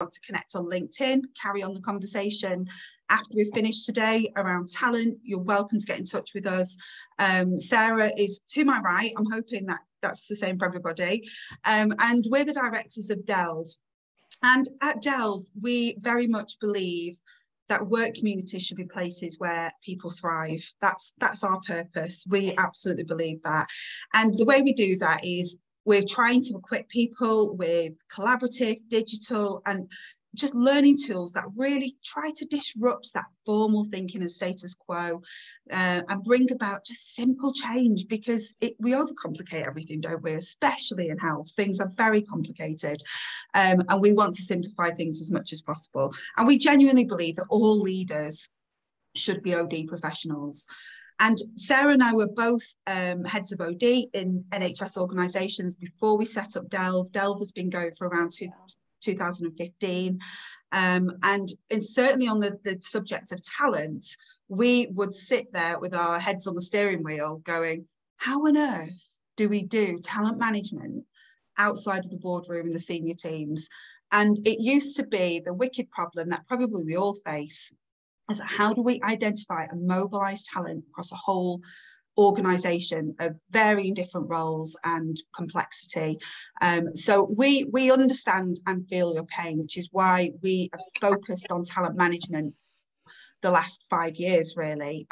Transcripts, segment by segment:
to connect on LinkedIn, carry on the conversation after we've finished today around talent. You're welcome to get in touch with us. Sarah is to my right. I'm hoping that that's the same for everybody. And we're the directors of Delve. And at Delve, we very much believe that work communities should be places where people thrive. That's our purpose. We absolutely believe that. And the way we do that is we're trying to equip people with collaborative, digital, and just learning tools that really try to disrupt that formal thinking and status quo, and bring about just simple change, because we overcomplicate everything, don't we? Especially in health, things are very complicated, and we want to simplify things as much as possible. And we genuinely believe that all leaders should be OD professionals. And Sarah and I were both heads of OD in NHS organisations before we set up Delve. Delve has been going for around 2015. And certainly on the subject of talent, we would sit there with our heads on the steering wheel going, how on earth do we do talent management outside of the boardroom and the senior teams? And it used to be the wicked problem that probably we all face, is how do we identify and mobilise talent across a whole organisation of varying different roles and complexity. So we understand and feel your pain, which is why we have focused on talent management the last 5 years, really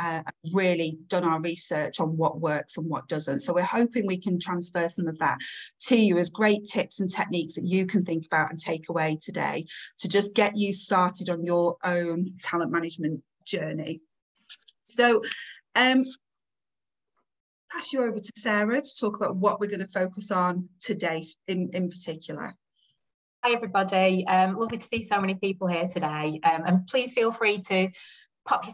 done our research on what works and what doesn't. So we're hoping we can transfer some of that to you as great tips and techniques that you can think about and take away today to just get you started on your own talent management journey. So pass you over to Sarah to talk about what we're going to focus on today in particular. Hi everybody, lovely to see so many people here today, and please feel free to pop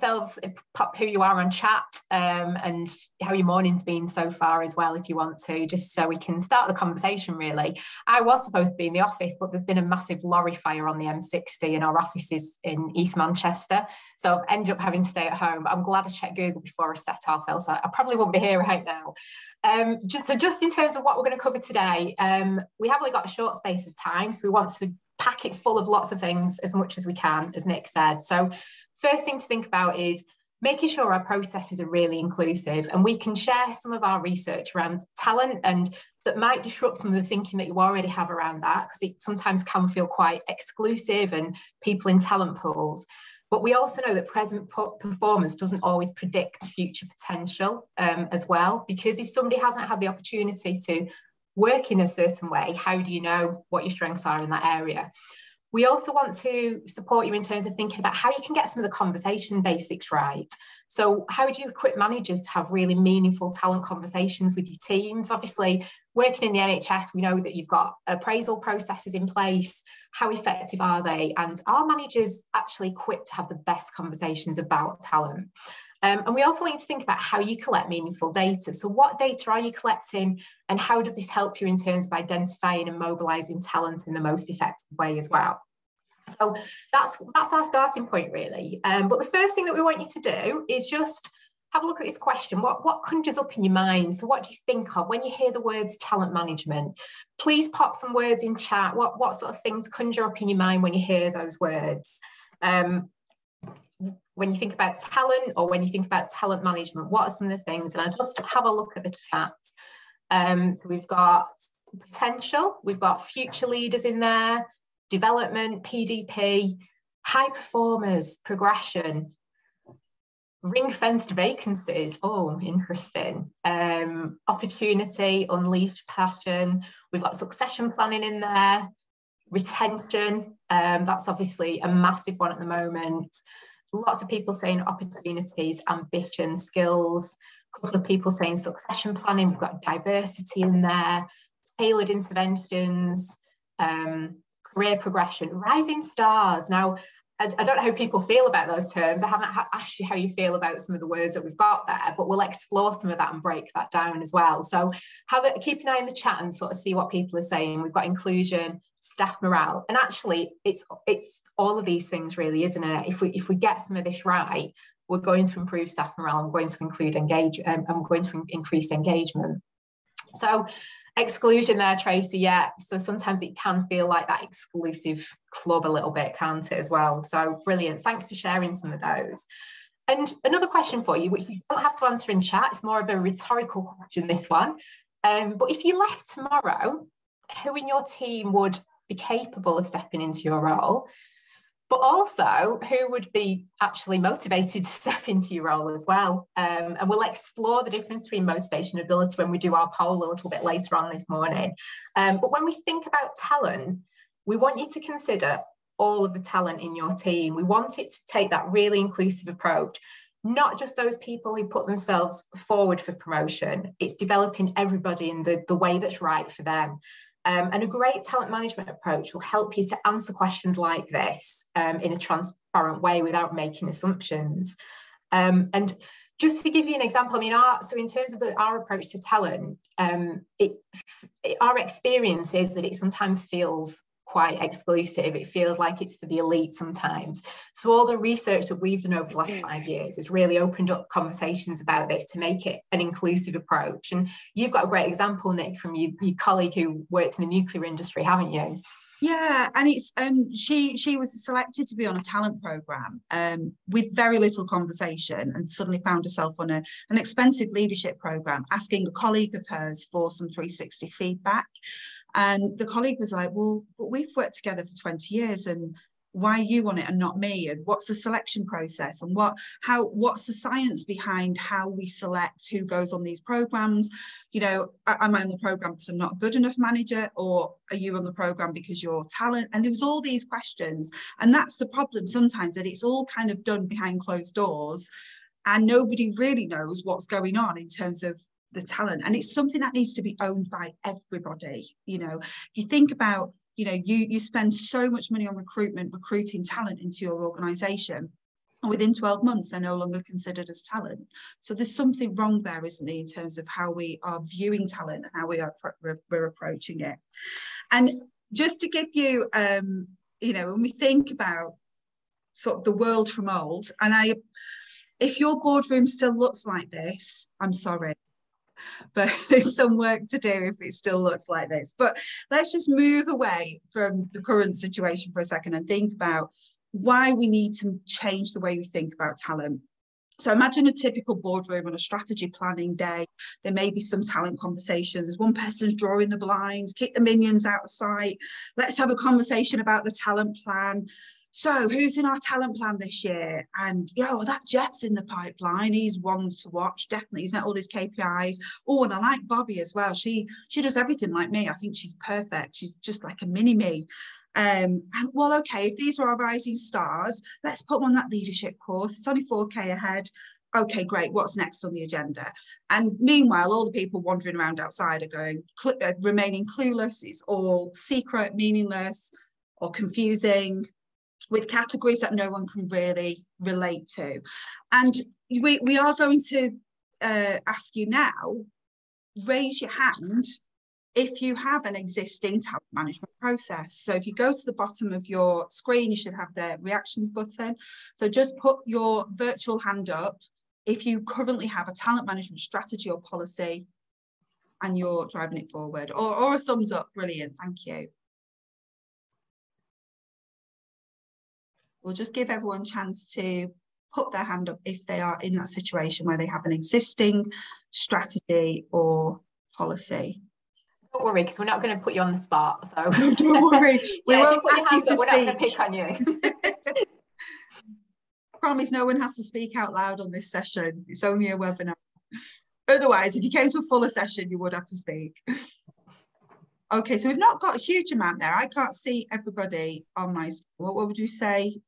who you are on chat, and how your morning's been so far as well if you want to, just so we can start the conversation really. I was supposed to be in the office, but there's been a massive lorry fire on the M60 and our office is in East Manchester, so I've ended up having to stay at home. I'm glad I checked Google before I set off, else I probably won't be here right now. Just in terms of what we're going to cover today, we have only got a short space of time, so we want to pack it full of lots of things as much as we can, as Nick said. So first thing to think about is making sure our processes are really inclusive, and we can share some of our research around talent, and that might disrupt some of the thinking that you already have around that, because it sometimes can feel quite exclusive and people in talent pools. But we also know that present performance doesn't always predict future potential as well, because if somebody hasn't had the opportunity to work in a certain way, how do you know what your strengths are in that area? We also want to support you in terms of thinking about how you can get some of the conversation basics right. So how do you equip managers to have really meaningful talent conversations with your teams? Obviously, working in the NHS, we know that you've got appraisal processes in place. How effective are they? And are managers actually equipped to have the best conversations about talent? And we also want you to think about how you collect meaningful data. So what data are you collecting, and how does this help you in terms of identifying and mobilising talent in the most effective way as well? So that's our starting point really. But the first thing that we want you to do is just have a look at this question. What conjures up in your mind? So what do you think of when you hear the words talent management? Please pop some words in chat. What sort of things conjure up in your mind when you hear those words? When you think about talent, or when you think about talent management, what are some of the things? And I just have a look at the chat. So we've got potential, we've got future leaders in there, development, PDP, high performers, progression, ring-fenced vacancies, oh, interesting, opportunity, unleashed passion, we've got succession planning in there, retention, that's obviously a massive one at the moment. Lots of people saying opportunities, ambition, skills, a couple of people saying succession planning, we've got diversity in there, tailored interventions, career progression, rising stars. Now, I don't know how people feel about those terms. I haven't asked you how you feel about some of the words that we've got there, but we'll explore some of that and break that down as well. So keep an eye in the chat and sort of see what people are saying. We've got inclusion, staff morale, and actually it's all of these things really, isn't it? If we get some of this right, we're going to improve staff morale, and we're going to increase engagement. So exclusion there, Tracy, yeah. So sometimes it can feel like that exclusive club a little bit, can't it, as well? So brilliant. Thanks for sharing some of those. And another question for you, which you don't have to answer in chat, it's more of a rhetorical question, this one. But if you left tomorrow, who in your team would be capable of stepping into your role? But also, who would be actually motivated to step into your role as well? And we'll explore the difference between motivation and ability when we do our poll a little bit later on this morning. But when we think about talent, we want you to consider all of the talent in your team. We want it to take that really inclusive approach, not just those people who put themselves forward for promotion. It's developing everybody in the way that's right for them. And a great talent management approach will help you to answer questions like this in a transparent way without making assumptions. And just to give you an example, I mean, so in terms of our approach to talent, our experience is that it sometimes feels quite exclusive. It feels like it's for the elite sometimes. So all the research that we've done over the last 5 years has really opened up conversations about this to make it an inclusive approach. And you've got a great example, Nick, from your colleague who works in the nuclear industry, haven't you? Yeah, and it's she was selected to be on a talent program with very little conversation, and suddenly found herself on an expensive leadership program, asking a colleague of hers for some 360 feedback. And the colleague was like, well, but we've worked together for 20 years and why are you on it and not me? And what's the selection process? And what's the science behind how we select who goes on these programs? You know, am I on the program because I'm not a good enough manager, or are you on the program because you're talent? And there was all these questions. And that's the problem sometimes, that it's all kind of done behind closed doors and nobody really knows what's going on in terms of the talent. And it's something that needs to be owned by everybody. You know, you think about, you know, you spend so much money on recruiting talent into your organization, and within 12 months they're no longer considered as talent. So there's something wrong there, isn't there, in terms of how we are viewing talent and how we're approaching it. And just to give you you know, when we think about sort of the world from old, and if your boardroom still looks like this, I'm sorry, but there's some work to do if it still looks like this. But let's just move away from the current situation for a second and think about why we need to change the way we think about talent. So imagine a typical boardroom on a strategy planning day. There may be some talent conversations. One person's drawing the blinds, kick the minions out of sight. Let's have a conversation about the talent plan. So who's in our talent plan this year? And that Jeff's in the pipeline. He's one to watch, definitely. He's met all his KPIs. Oh, and I like Bobby as well. She does everything like me. I think she's perfect. She's just like a mini me. And well, okay, if these are our rising stars, let's put them on that leadership course. It's only 4K ahead. Okay, great. What's next on the agenda? And meanwhile, all the people wandering around outside are going, remaining clueless. It's all secret, meaningless, or confusing, with categories that no one can really relate to. And we are going to ask you now, raise your hand if you have an existing talent management process. So if you go to the bottom of your screen, you should have the reactions button. So just put your virtual hand up if you currently have a talent management strategy or policy and you're driving it forward, or a thumbs up. Brilliant, thank you. We'll just give everyone a chance to put their hand up if they are in that situation where they have an existing strategy or policy. Don't worry, because we're not going to put you on the spot. So no, don't worry. We won't ask you to speak. We're not going to pick on you. Promise no one has to speak out loud on this session. It's only a webinar. Otherwise, if you came to a fuller session, you would have to speak. Okay, so we've not got a huge amount there. I can't see everybody on my screen. What would you say?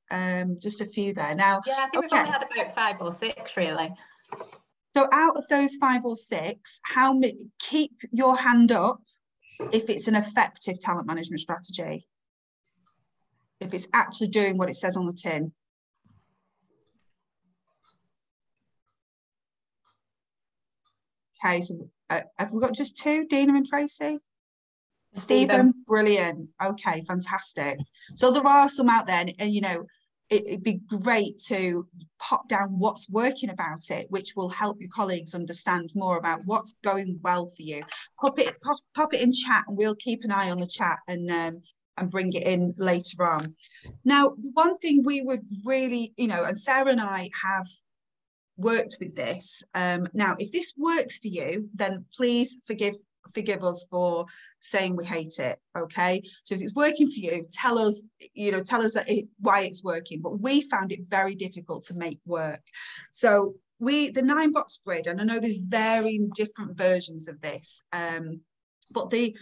Just a few there. Now, yeah, I think we've only had about 5 or 6, really. So out of those 5 or 6, how many, keep your hand up if it's an effective talent management strategy, if it's actually doing what it says on the tin. Okay, so have we got just 2, Dina and Tracy? Stephen, brilliant. Okay, fantastic. So there are some out there, and you know, it'd be great to pop down what's working about it, which will help your colleagues understand more about what's going well for you. Pop it in chat, and we'll keep an eye on the chat and bring it in later on. Now, the one thing we would really, and Sarah and I have worked with this. Now, if this works for you, then please forgive us for saying we hate it. Okay, so if it's working for you, tell us why it's working. But we found it very difficult to make work. So the 9-box grid, and I know there's varying different versions of this, but the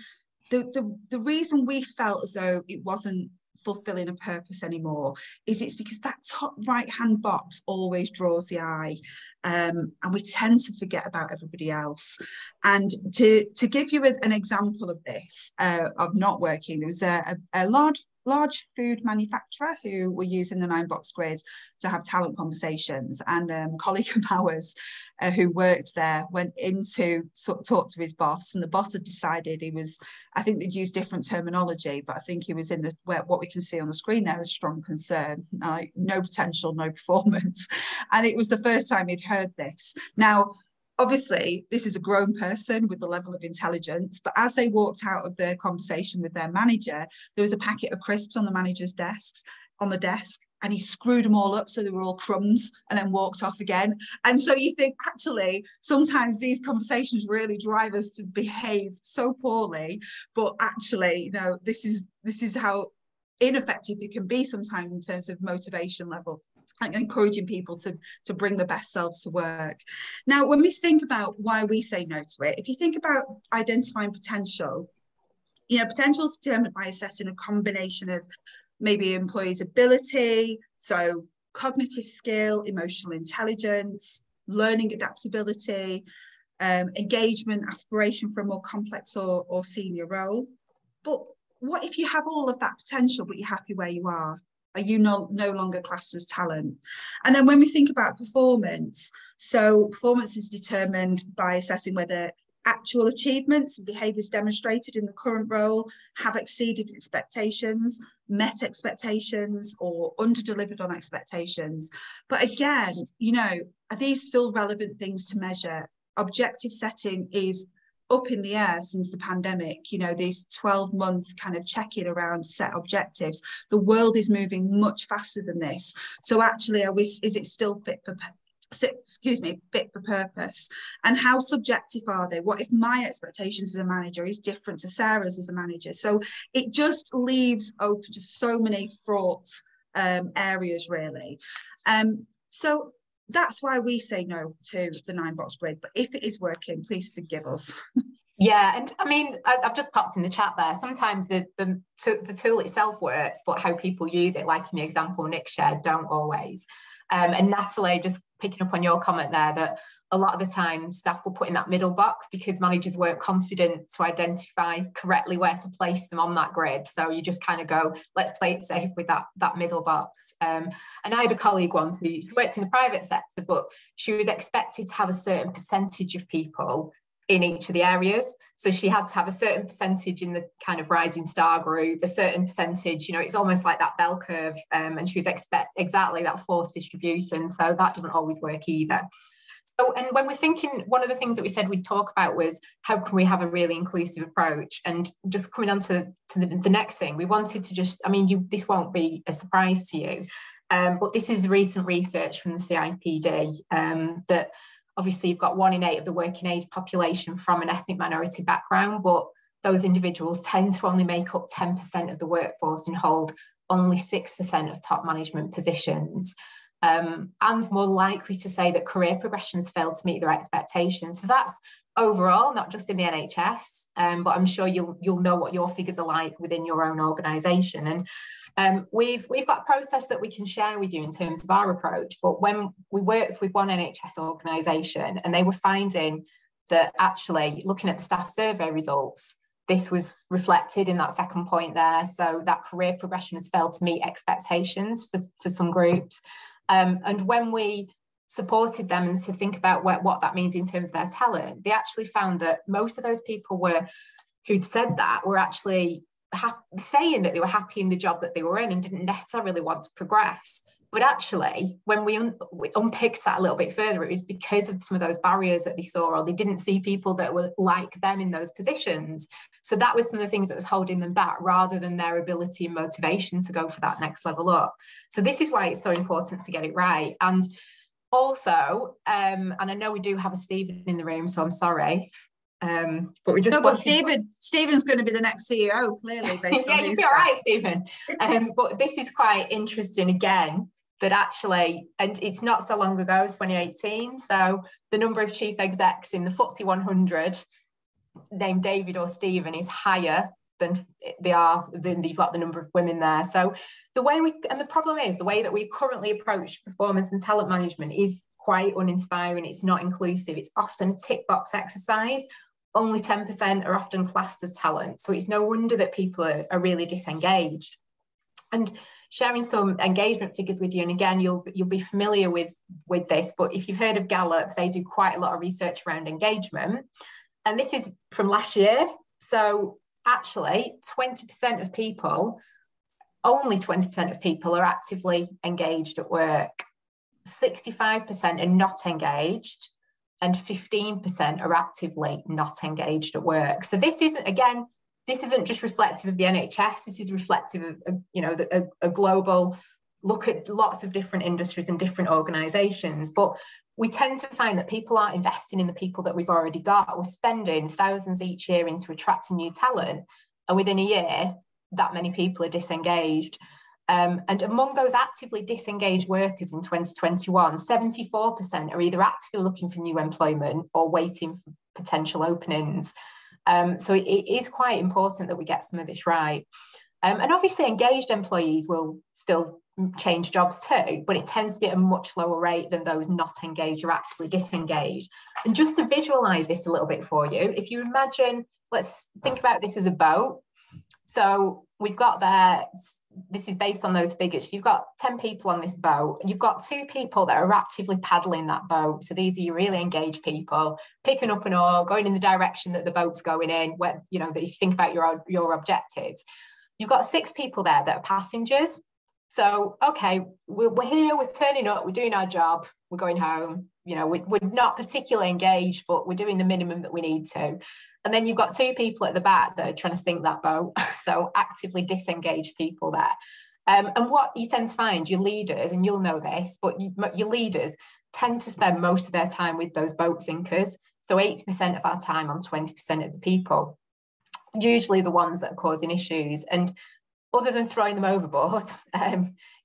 reason we felt as though it wasn't fulfilling a purpose anymore is it's because that top right hand box always draws the eye, and we tend to forget about everybody else. And to give you an example of this, of not working, there was a large food manufacturer who were using the 9-box grid to have talent conversations, and a colleague of ours who worked there went in to talk to his boss, and the boss had decided I think they'd used different terminology, but I think he was in what we can see on the screen there is strong concern, like no potential, no performance. And it was the first time he'd heard this. Now, obviously, this is a grown person with the level of intelligence, but as they walked out of their conversation with their manager, there was a packet of crisps on the manager's desk, and he screwed them all up so they were all crumbs, and then walked off again. And so you think, actually, sometimes these conversations really drive us to behave so poorly, but actually, this is how ineffective it can be sometimes in terms of motivation levels and encouraging people to bring the best selves to work. Now, when we think about why we say no to it, if you think about identifying potential, potential is determined by assessing a combination of maybe employees' ability, so cognitive skill, emotional intelligence, learning adaptability, engagement, aspiration for a more complex or senior role. But what if you have all of that potential, but you're happy where you are? Are you no longer classed as talent? And then when we think about performance, so performance is determined by assessing whether actual achievements and behaviours demonstrated in the current role have exceeded expectations, met expectations, or under-delivered on expectations. But again, are these still relevant things to measure? Objective setting is up in the air since the pandemic. These 12 months kind of check-in around set objectives. The world is moving much faster than this. So actually, is it still fit for purpose? And how subjective are they? What if my expectations as a manager is different to Sarah's as a manager? So it just leaves open to so many fraught areas, really. So that's why we say no to the 9-box grid. But if it is working, please forgive us. Yeah, and I mean, I've just popped in the chat there. Sometimes the tool itself works, but how people use it, like in the example Nick shared, don't always. And Natalie, just picking up on your comment there, that a lot of the time staff will put in that middle box because managers weren't confident to identify correctly where to place them on that grid. So you just kind of go, let's play it safe with that middle box. And I had a colleague once who worked in the private sector, but she was expected to have a certain percentage of people in each of the areas. So she had to have a certain percentage in the kind of rising star group, a certain percentage, it's almost like that bell curve, and she was exactly that forced distribution. So that doesn't always work either. So, and when we're thinking, one of the things that we said we'd talk about was how can we have a really inclusive approach? And just coming on to the next thing, we wanted to just, this won't be a surprise to you, but this is recent research from the CIPD that obviously you've got 1 in 8 of the working age population from an ethnic minority background, but those individuals tend to only make up 10% of the workforce and hold only 6% of top management positions. And more likely to say that career progression has failed to meet their expectations. So that's overall, not just in the NHS, but I'm sure you'll know what your figures are like within your own organisation. And we've got a process that we can share with you in terms of our approach. But when we worked with one NHS organisation, and they were finding that actually looking at the staff survey results, this was reflected in that second point there. So that career progression has failed to meet expectations for some groups. And when we supported them and to think about what that means in terms of their talent, they actually found that most of those people who'd said that were actually saying that they were happy in the job that they were in and didn't necessarily want to progress. But actually, when we unpicked that a little bit further, it was because of some of those barriers that they saw, or they didn't see people that were like them in those positions. So that was some of the things that was holding them back, rather than their ability and motivation to go for that next level up. So this is why it's so important to get it right. And also, and I know we do have a Stephen in the room, so I'm sorry. But we just Stephen's going to be the next CEO, clearly, based on you'll be all right, Stephen. But this is quite interesting again, that actually, and it's not so long ago, 2018, so the number of chief execs in the FTSE 100 named David or Stephen is higher than they've got the number of women there. So the problem is the way that we currently approach performance and talent management is quite uninspiring. It's not inclusive. It's often a tick box exercise. Only 10% are often classed as talent. So it's no wonder that people are really disengaged. And sharing some engagement figures with you, and again, you'll be familiar with this, but if you've heard of Gallup, they do quite a lot of research around engagement. And this is from last year. So actually, 20% of people, only 20% of people are actively engaged at work. 65% are not engaged, and 15% are actively not engaged at work. So this isn't just reflective of the NHS. This is reflective of a global look at lots of different industries and different organisations. But we tend to find that people aren't investing in the people that we've already got. We're spending thousands each year into attracting new talent, and within a year, that many people are disengaged. And among those actively disengaged workers in 2021, 74% are either actively looking for new employment or waiting for potential openings. So it is quite important that we get some of this right. And obviously engaged employees will still change jobs too, but it tends to be at a much lower rate than those not engaged or actively disengaged. And just to visualize this a little bit for you, if you imagine, let's think about this as a boat. So we've got there, this is based on those figures. You've got 10 people on this boat, and you've got 2 people that are actively paddling that boat. So these are your really engaged people, picking up an oar, going in the direction that the boat's going in, where, that if you think about your objectives. You've got 6 people there that are passengers. So, okay, we're here, we're turning up, we're doing our job, we're going home. We're not particularly engaged, but we're doing the minimum that we need to. And then you've got 2 people at the back that are trying to sink that boat. So actively disengaged people there. And what you tend to find, your leaders, and you'll know this, but your leaders tend to spend most of their time with those boat sinkers. So 80% of our time on 20% of the people, usually the ones that are causing issues. And other than throwing them overboard,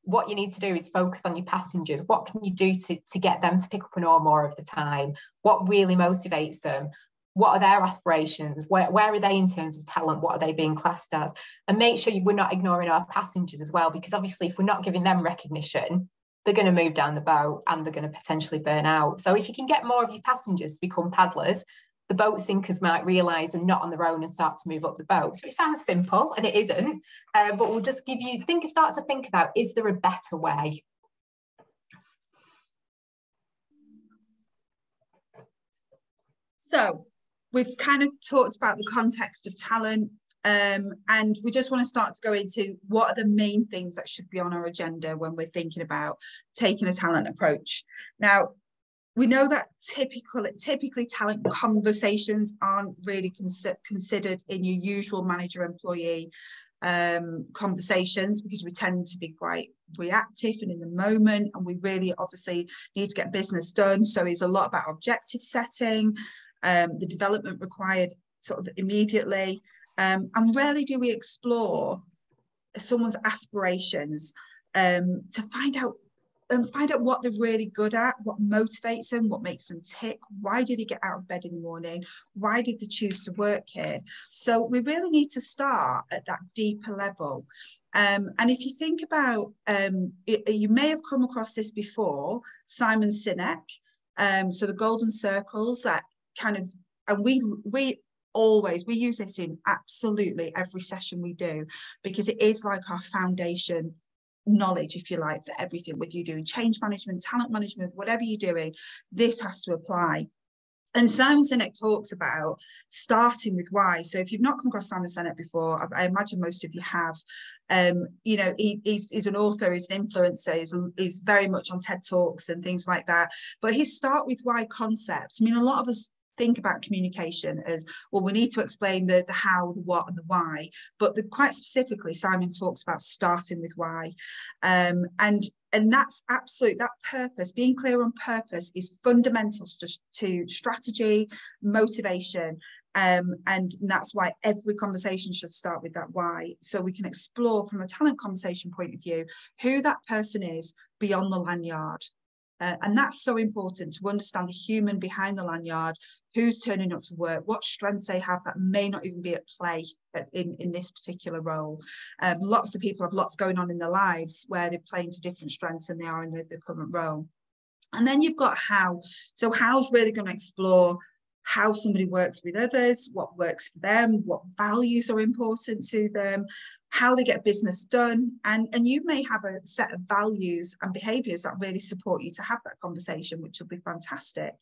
what you need to do is focus on your passengers. What can you do to get them to pick up an oar more of the time? What really motivates them? What are their aspirations? Where are they in terms of talent? What are they being classed as? And make sure we're not ignoring our passengers as well, because obviously if we're not giving them recognition, they're going to move down the boat and they're going to potentially burn out. So if you can get more of your passengers to become paddlers, the boat sinkers might realise they're not on their own and start to move up the boat. So it sounds simple, and it isn't, but we'll just start to think about, is there a better way? So we've kind of talked about the context of talent, and we just want to start to go into what are the main things that should be on our agenda when we're thinking about taking a talent approach. Now, we know that typically talent conversations aren't really considered in your usual manager-employee conversations, because we tend to be quite reactive and in the moment, and we really obviously need to get business done. So it's a lot about objective setting, the development required sort of immediately, and rarely do we explore someone's aspirations to find out what they're really good at, what motivates them, what makes them tick, why do they get out of bed in the morning, why did they choose to work here. So we really need to start at that deeper level. And if you think about, you may have come across this before, Simon Sinek, so the golden circles, that kind of, and we use this in absolutely every session we do, because it is like our foundation knowledge, if you like, for everything. With you doing change management, talent management, whatever you're doing, this has to apply. And Simon Sinek talks about starting with why. So if you've not come across Simon Sinek before, I imagine most of you have. You know, he's an author, he's an influencer, he's very much on TED Talks and things like that. But his start with why concept, I mean, a lot of us think about communication as, well, we need to explain the how, the what, and the why. But quite specifically, Simon talks about starting with why. And that's absolute, that purpose, being clear on purpose is fundamental to strategy, motivation. And that's why every conversation should start with that why. So we can explore from a talent conversation point of view, who that person is beyond the lanyard. And that's so important to understand the human behind the lanyard, who's turning up to work, what strengths they have that may not even be at play in this particular role. Lots of people have lots going on in their lives where they're playing to different strengths than they are in the current role. And then you've got how. So how's really going to explore how somebody works with others, what works for them, what values are important to them, how they get business done. And you may have a set of values and behaviours that really support you to have that conversation, which will be fantastic.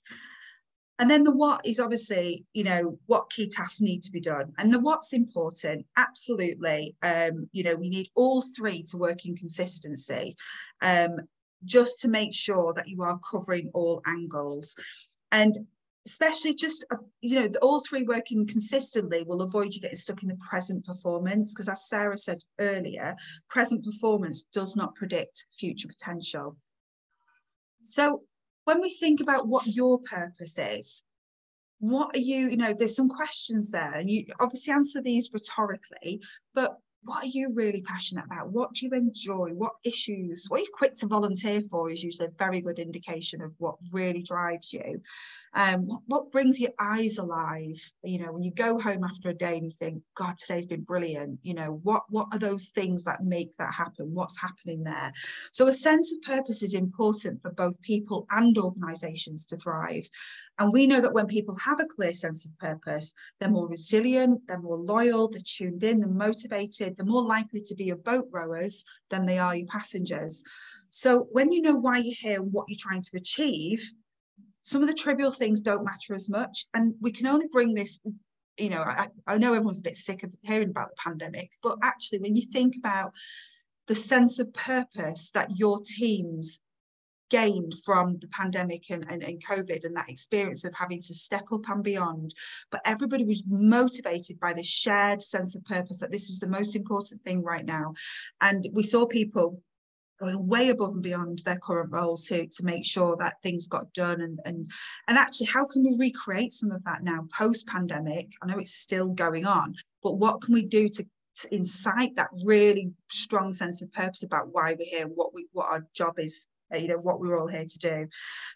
And then the what is obviously, you know, what key tasks need to be done. And the what's important, absolutely. You know, we need all three to work in consistency, just to make sure that you are covering all angles. And especially just, you know, all three working consistently will avoid you getting stuck in the present performance, because as Sarah said earlier, present performance does not predict future potential. So when we think about what your purpose is, what are you, you know, there's some questions there, and you obviously answer these rhetorically, but what are you really passionate about? What do you enjoy? What issues? What are you quick to volunteer for is usually a very good indication of what really drives you. What brings your eyes alive? You know, when you go home after a day and you think, God, today's been brilliant. You know, what are those things that make that happen? What's happening there? So a sense of purpose is important for both people and organisations to thrive. And we know that when people have a clear sense of purpose, they're more resilient, they're more loyal, they're tuned in, they're motivated, they're more likely to be your boat rowers than they are your passengers. So when you know why you're here and what you're trying to achieve, some of the trivial things don't matter as much. And we can only bring this, you know, I know everyone's a bit sick of hearing about the pandemic, but actually when you think about the sense of purpose that your teams gained from the pandemic and COVID and that experience of having to step up and beyond, but everybody was motivated by this shared sense of purpose that this was the most important thing right now. And we saw people going way above and beyond their current role to make sure that things got done. And actually, how can we recreate some of that now post-pandemic? I know it's still going on, but what can we do to incite that really strong sense of purpose about why we're here, what our job is, you know, what we're all here to do.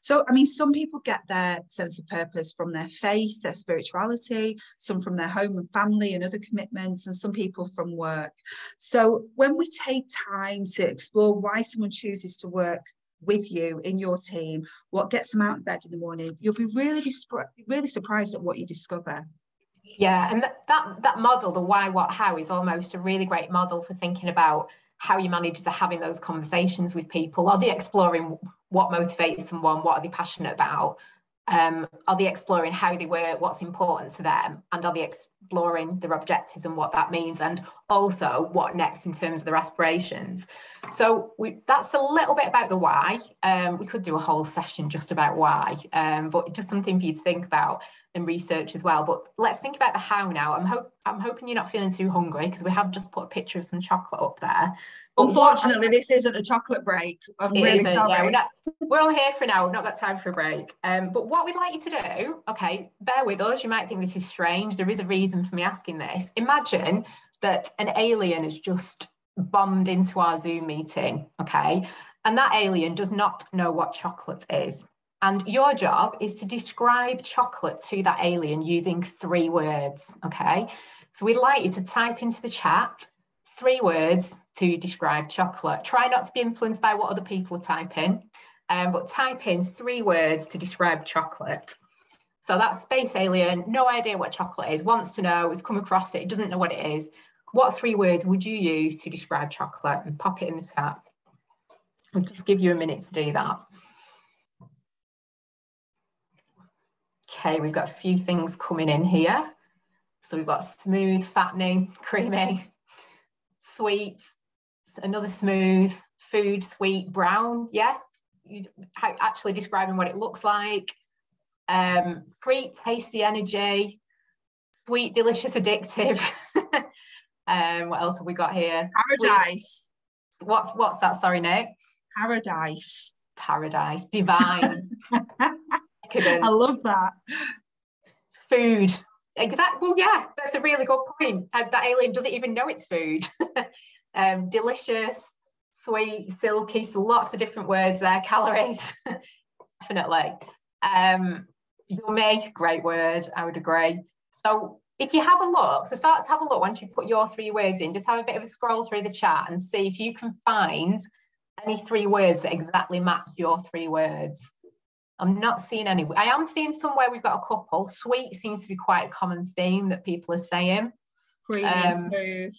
So, I mean, some people get their sense of purpose from their faith, their spirituality, some from their home and family and other commitments, and some people from work. So when we take time to explore why someone chooses to work with you in your team, what gets them out of bed in the morning, you'll be really surprised at what you discover. Yeah, and that model, the why, what, how, is almost a really great model for thinking about how your managers are having those conversations with people. Are they exploring what motivates someone? What are they passionate about? Are they exploring how they work, what's important to them? And are they exploring their objectives and what that means? And also what next in terms of their aspirations? So that's a little bit about the why. We could do a whole session just about why, but just something for you to think about and research as well. But let's think about the how now. I'm hoping you're not feeling too hungry, because we have just put a picture of some chocolate up there. Unfortunately, this isn't a chocolate break. I'm really sorry. Yeah, we're all here for now. We've not got time for a break. But what we'd like you to do, okay, bear with us. You might think this is strange. There is a reason for me asking this. Imagine that an alien has just bombed into our Zoom meeting, okay? And that alien does not know what chocolate is. And your job is to describe chocolate to that alien using 3 words, okay? So we'd like you to type into the chat 3 words to describe chocolate. Try not to be influenced by what other people are typing, but type in 3 words to describe chocolate. So that space alien, no idea what chocolate is, wants to know, has come across it, doesn't know what it is. What 3 words would you use to describe chocolate? And pop it in the chat. I'll just give you a minute to do that. Okay, we've got a few things coming in here. So we've got smooth, fattening, creamy, sweet, another smooth, food, sweet, brown. Yeah, actually describing what it looks like. Free, tasty energy, sweet, delicious, addictive. What else have we got here? Paradise. Sweet. What's that? Sorry, Nick. Paradise. Paradise. Divine. I love that. Food. Exactly. Well, yeah, that's a really good point. That alien doesn't even know it's food. Delicious, sweet, silky. So lots of different words there. Calories. Definitely. Yummy. Great word. I would agree. So if you have a look, so start to have a look once you put your 3 words in, just have a bit of a scroll through the chat and see if you can find any 3 words that exactly match your 3 words. I'm not seeing any. I am seeing somewhere we've got a couple. Sweet seems to be quite a common theme that people are saying. Creamy, smooth.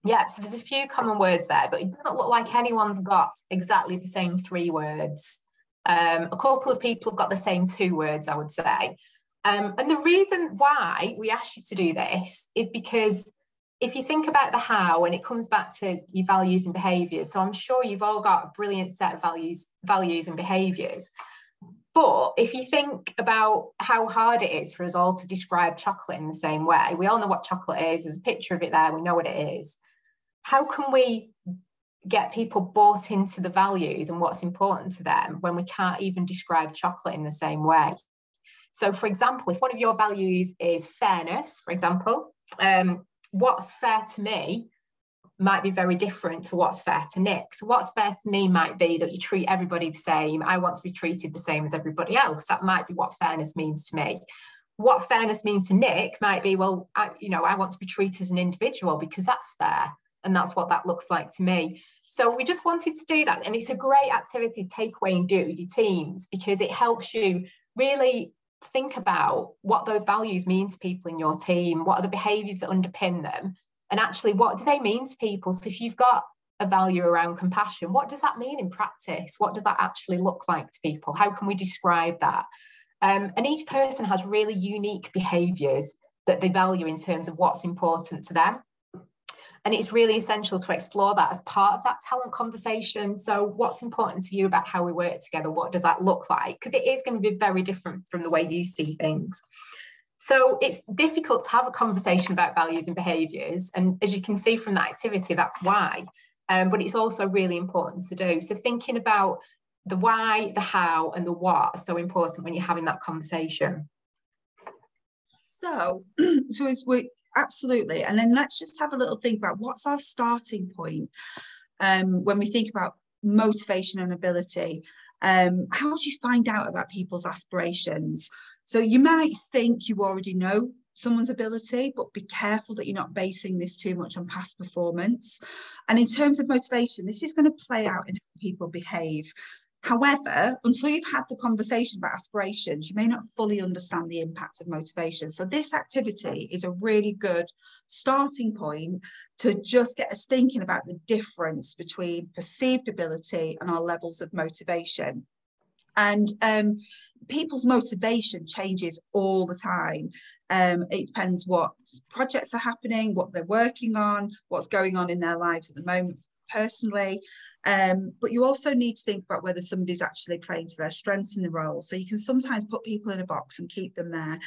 Yeah, so there's a few common words there, but it doesn't look like anyone's got exactly the same 3 words. A couple of people have got the same 2 words, I would say. And the reason why we asked you to do this is because if you think about the how, and it comes back to your values and behaviours, so I'm sure you've all got a brilliant set of values and behaviours. But if you think about how hard it is for us all to describe chocolate in the same way, we all know what chocolate is, there's a picture of it there, we know what it is. How can we get people bought into the values and what's important to them when we can't even describe chocolate in the same way? So, for example, if one of your values is fairness, for example, what's fair to me might be very different to what's fair to Nick. So what's fair to me might be that you treat everybody the same. I want to be treated the same as everybody else. That might be what fairness means to me. What fairness means to Nick might be, well, I want to be treated as an individual because that's fair. And that's what that looks like to me. So we just wanted to do that. And it's a great activity to take away and do with your teams because it helps you really think about what those values mean to people in your team. What are the behaviours that underpin them? And actually, what do they mean to people? So if you've got a value around compassion, what does that mean in practice? What does that actually look like to people? How can we describe that? And each person has really unique behaviours that they value in terms of what's important to them. And it's really essential to explore that as part of that talent conversation. So what's important to you about how we work together? What does that look like? Because it is going to be very different from the way you see things. So it's difficult to have a conversation about values and behaviours. And as you can see from that activity, that's why. But it's also really important to do. So thinking about the why, the how, and the what are so important when you're having that conversation. So if we absolutely, and then let's just have a little think about what's our starting point when we think about motivation and ability. How do you find out about people's aspirations? So you might think you already know someone's ability, but be careful that you're not basing this too much on past performance. And in terms of motivation, this is going to play out in how people behave. However, until you've had the conversation about aspirations, you may not fully understand the impact of motivation. So this activity is a really good starting point to just get us thinking about the difference between perceived ability and our levels of motivation. And people's motivation changes all the time. It depends what projects are happening, what they're working on, what's going on in their lives at the moment personally. But you also need to think about whether somebody's actually playing to their strengths in the role. So you can sometimes put people in a box and keep them there.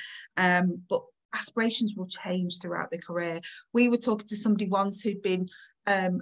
But aspirations will change throughout their career. We were talking to somebody once who'd been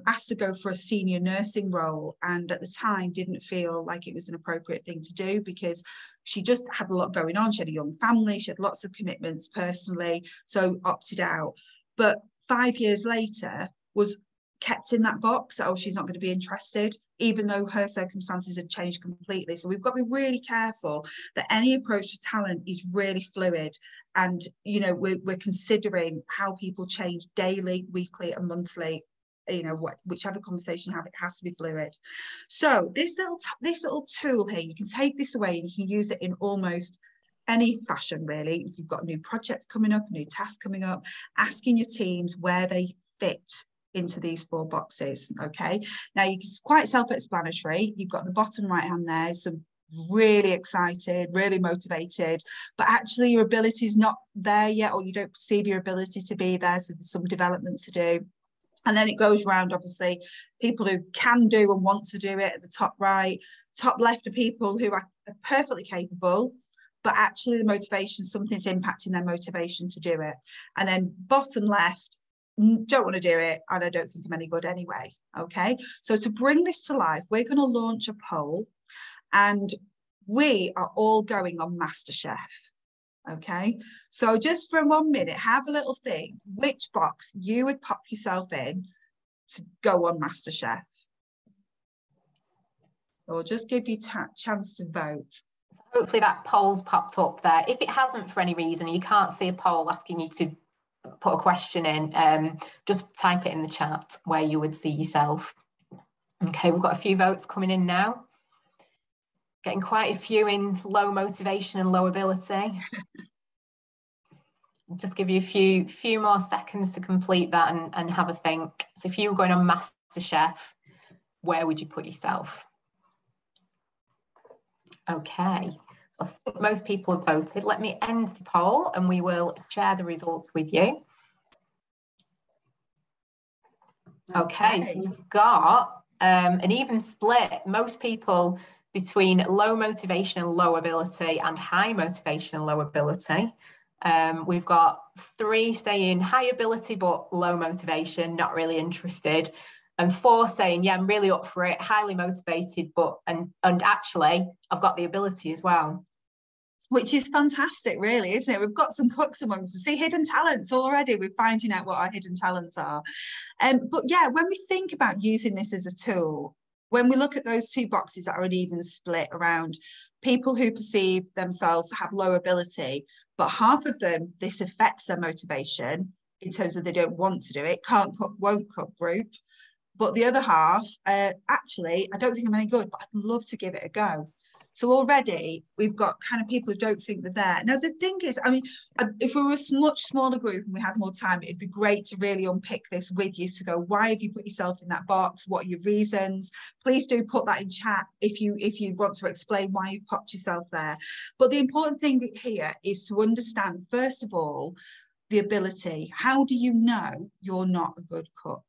asked to go for a senior nursing role, and at the time didn't feel like it was an appropriate thing to do because she just had a lot going on. She had a young family, she had lots of commitments personally, so opted out. But 5 years later was kept in that box. Oh, she's not going to be interested, even though her circumstances had changed completely. So we've got to be really careful that any approach to talent is really fluid. And, you know, we're considering how people change daily, weekly and monthly. You know, whichever conversation you have, it has to be fluid. So this little tool here, you can take this away and you can use it in almost any fashion, really. If you've got a new project coming up, a new task coming up, asking your teams where they fit into these 4 boxes. Okay, now it's quite self-explanatory. You've got the bottom right hand there, some really excited, really motivated, but actually your ability is not there yet, or you don't perceive your ability to be there, so there's some development to do. And then it goes around, obviously, people who can do and want to do it at the top right. Top left are people who are perfectly capable, but actually the motivation, something's impacting their motivation to do it. And then bottom left, don't want to do it, and I don't think I'm any good anyway. Okay, so to bring this to life, we're going to launch a poll, and we are all going on MasterChef. Okay, so just for 1 minute, have a little think which box you would pop yourself in to go on MasterChef. Or just give you a chance to vote. Hopefully that poll's popped up there. If it hasn't for any reason, you can't see a poll asking you to put a question in, just type it in the chat where you would see yourself. Okay, we've got a few votes coming in now. Getting quite a few in low motivation and low ability. Just give you a few more seconds to complete that and have a think. So if you were going on MasterChef, where would you put yourself? Okay, so I think most people have voted. Let me end the poll and we will share the results with you. Okay, so we've got an even split. Most people between low motivation and low ability and high motivation and low ability. We've got 3 saying high ability but low motivation, not really interested, and 4 saying, yeah, I'm really up for it, highly motivated, but and actually I've got the ability as well. Which is fantastic, really, isn't it? We've got some cooks amongst us. See, hidden talents already. We're finding out what our hidden talents are. But yeah, when we think about using this as a tool, when we look at those 2 boxes that are an even split around people who perceive themselves to have low ability, but half of them, this affects their motivation in terms of they don't want to do it, can't cook, won't cook group. But the other half, actually, I don't think I'm any good, but I'd love to give it a go. So already we've got kind of people who don't think they're there. Now, the thing is, I mean, if we were a much smaller group and we had more time, it'd be great to really unpick this with you to go, why have you put yourself in that box? What are your reasons? Please do put that in chat if you want to explain why you've popped yourself there. But the important thing here is to understand, first of all, the ability. How do you know you're not a good cook?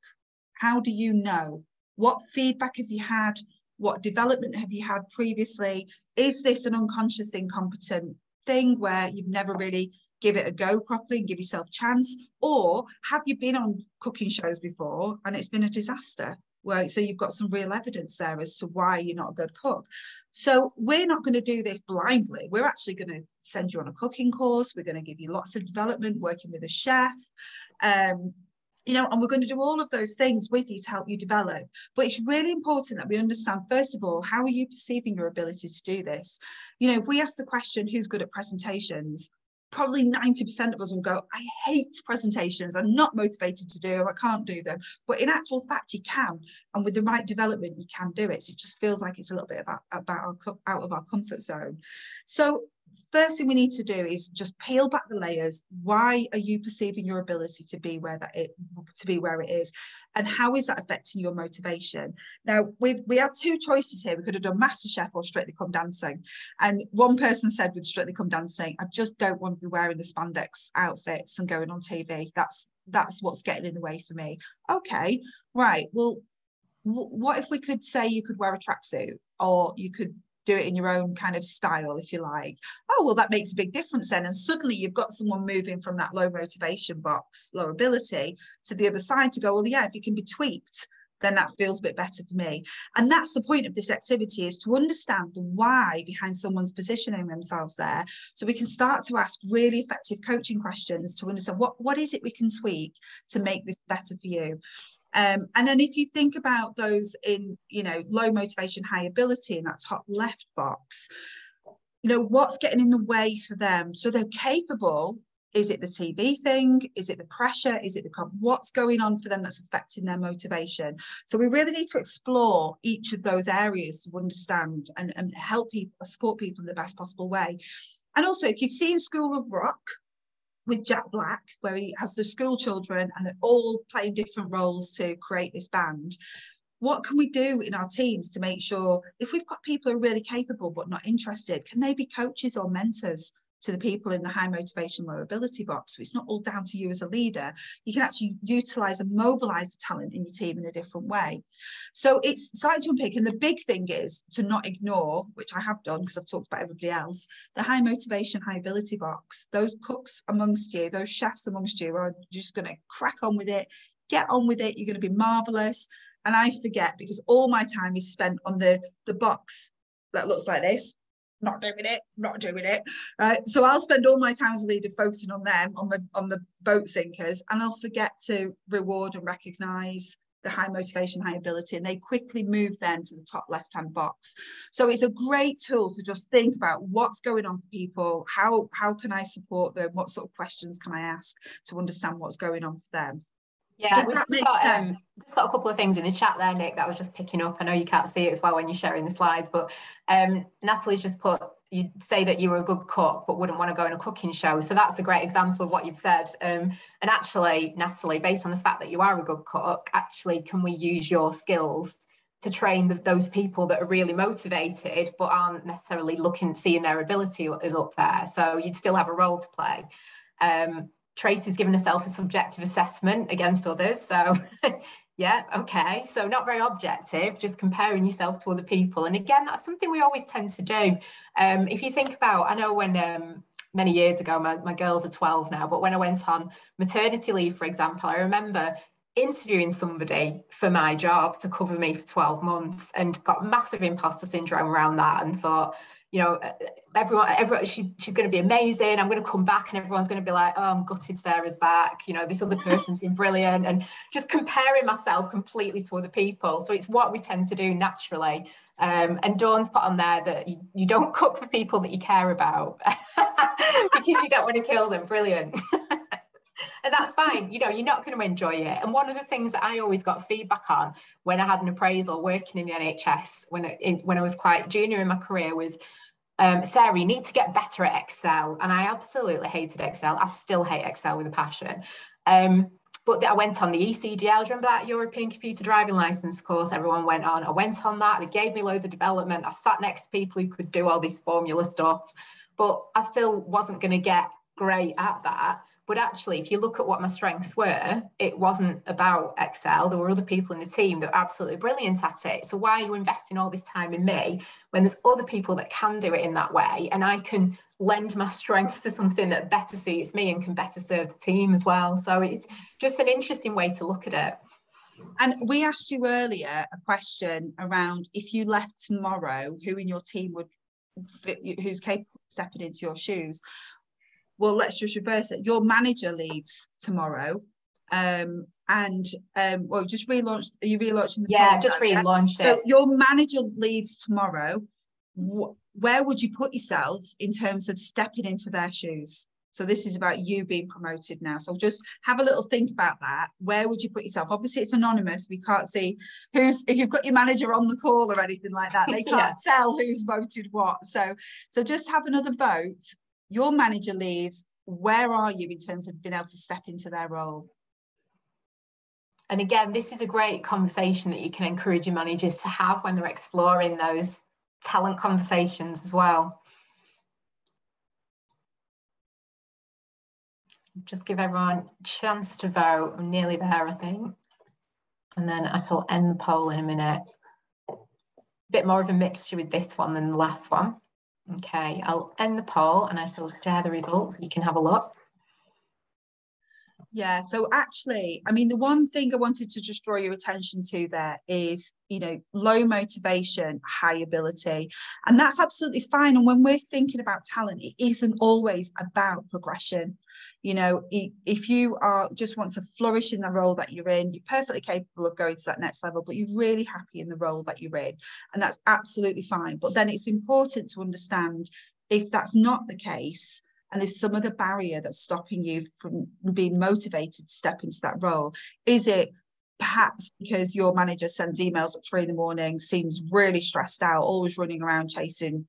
How do you know? What feedback have you had? What development have you had previously? Is this an unconscious incompetent thing where you've never really give it a go properly and give yourself a chance? Or have you been on cooking shows before and it's been a disaster? So you've got some real evidence there as to why you're not a good cook. So we're not going to do this blindly. We're actually going to send you on a cooking course. We're going to give you lots of development, working with a chef. You know, and we're going to do all of those things with you to help you develop. But it's really important that we understand, first of all, how are you perceiving your ability to do this? You know, if we ask the question, who's good at presentations? Probably 90% of us will go, I hate presentations. I'm not motivated to do them. I can't do them. But in actual fact, you can. And with the right development, you can do it. So it just feels like it's a little bit out of our comfort zone. So first thing we need to do is just peel back the layers. Why are you perceiving your ability to be where it is, and how is that affecting your motivation? Now we had 2 choices here. We could have done MasterChef or Strictly Come Dancing, and one person said with Strictly Come Dancing, I just don't want to be wearing the spandex outfits and going on TV. That's what's getting in the way for me. Okay, right. Well, what if we could say you could wear a tracksuit, or you could do it in your own kind of style, if you like? Oh, well, that makes a big difference then. And suddenly you've got someone moving from that low motivation box, low ability, to the other side to go, well, yeah, if it can be tweaked, then that feels a bit better for me. And that's the point of this activity, is to understand the why behind someone's positioning themselves there. So we can start to ask really effective coaching questions to understand what is it we can tweak to make this better for you. And then if you think about those in, you know, low motivation, high ability in that top left box, you know, what's getting in the way for them? So they're capable. Is it the TV thing? Is it the pressure? Is it what's going on for them that's affecting their motivation? So we really need to explore each of those areas to understand and help people, support people in the best possible way. And also, if you've seen School of Rock with Jack Black, where he has the school children and they're all playing different roles to create this band, what can we do in our teams to make sure if we've got people who are really capable but not interested, can they be coaches or mentors to the people in the high motivation, low ability box? So it's not all down to you as a leader. You can actually utilize and mobilize the talent in your team in a different way. So it's starting to unpick. And the big thing is to not ignore, which I have done because I've talked about everybody else, the high motivation, high ability box. Those cooks amongst you, those chefs amongst you are just going to crack on with it, get on with it. You're going to be marvelous. And I forget because all my time is spent on the box that looks like this. Not doing it. Right. So I'll spend all my time as a leader focusing on them, on the boat sinkers, and I'll forget to reward and recognise the high motivation, high ability, and they quickly move them to the top left-hand box. So it's a great tool to just think about what's going on for people, how can I support them, what sort of questions can I ask to understand what's going on for them. Yeah, we've got a couple of things in the chat there, Nick, that I was just picking up. I know you can't see it as well when you're sharing the slides, but Natalie's just put, you say that you were a good cook, but wouldn't want to go on a cooking show. So that's a great example of what you've said. And actually, Natalie, based on the fact that you are a good cook, actually, can we use your skills to train those people that are really motivated, but aren't necessarily seeing their ability is up there? So you'd still have a role to play. Tracy's given herself a subjective assessment against others. So yeah, okay. So not very objective, just comparing yourself to other people. And again, that's something we always tend to do. If you think about, I know when many years ago, my girls are 12 now, but when I went on maternity leave, for example, I remember interviewing somebody for my job to cover me for 12 months and got massive imposter syndrome around that and thought, you know, everyone she's going to be amazing. I'm going to come back and everyone's going to be like, oh, I'm gutted Sarah's back. You know, this other person's been brilliant, and just comparing myself completely to other people. So it's what we tend to do naturally. And Dawn's put on there that you don't cook for people that you care about because you don't want to kill them. Brilliant. And that's fine. You know, you're not going to enjoy it. And one of the things that I always got feedback on when I had an appraisal working in the NHS when I was quite junior in my career was, Sarah, you need to get better at Excel. And I absolutely hated Excel. I still hate Excel with a passion. But I went on the ECDL. Do you remember that European Computer Driving License course everyone went on? I went on that. They gave me loads of development. I sat next to people who could do all this formula stuff. But I still wasn't going to get great at that. But actually, if you look at what my strengths were, it wasn't about Excel. There were other people in the team that were absolutely brilliant at it. So why are you investing all this time in me when there's other people that can do it in that way? And I can lend my strengths to something that better suits me and can better serve the team as well. So it's just an interesting way to look at it. And we asked you earlier a question around if you left tomorrow, who in your team who's capable of stepping into your shoes? Well, let's just reverse it. Your manager leaves tomorrow, well, just relaunched. Are you relaunching? Yeah, just relaunched it. So your manager leaves tomorrow. Where would you put yourself in terms of stepping into their shoes? So this is about you being promoted now. So just have a little think about that. Where would you put yourself? Obviously, it's anonymous. We can't see if you've got your manager on the call or anything like that. They can't tell who's voted what. So just have another vote. Your manager leaves, where are you in terms of being able to step into their role? And again, this is a great conversation that you can encourage your managers to have when they're exploring those talent conversations as well. Just give everyone a chance to vote. I'm nearly there, I think. And then I shall end the poll in a minute. A bit more of a mixture with this one than the last one. Okay, I'll end the poll and I shall share the results. You can have a look. Yeah, so actually, I mean, the one thing I wanted to just draw your attention to there is, you know, low motivation, high ability, and that's absolutely fine. And when we're thinking about talent, it isn't always about progression. You know, if you just want to flourish in the role that you're in, you're perfectly capable of going to that next level, but you're really happy in the role that you're in, and that's absolutely fine. But then it's important to understand if that's not the case, and there's some other barrier that's stopping you from being motivated to step into that role. Is it perhaps because your manager sends emails at 3 a.m, seems really stressed out, always running around chasing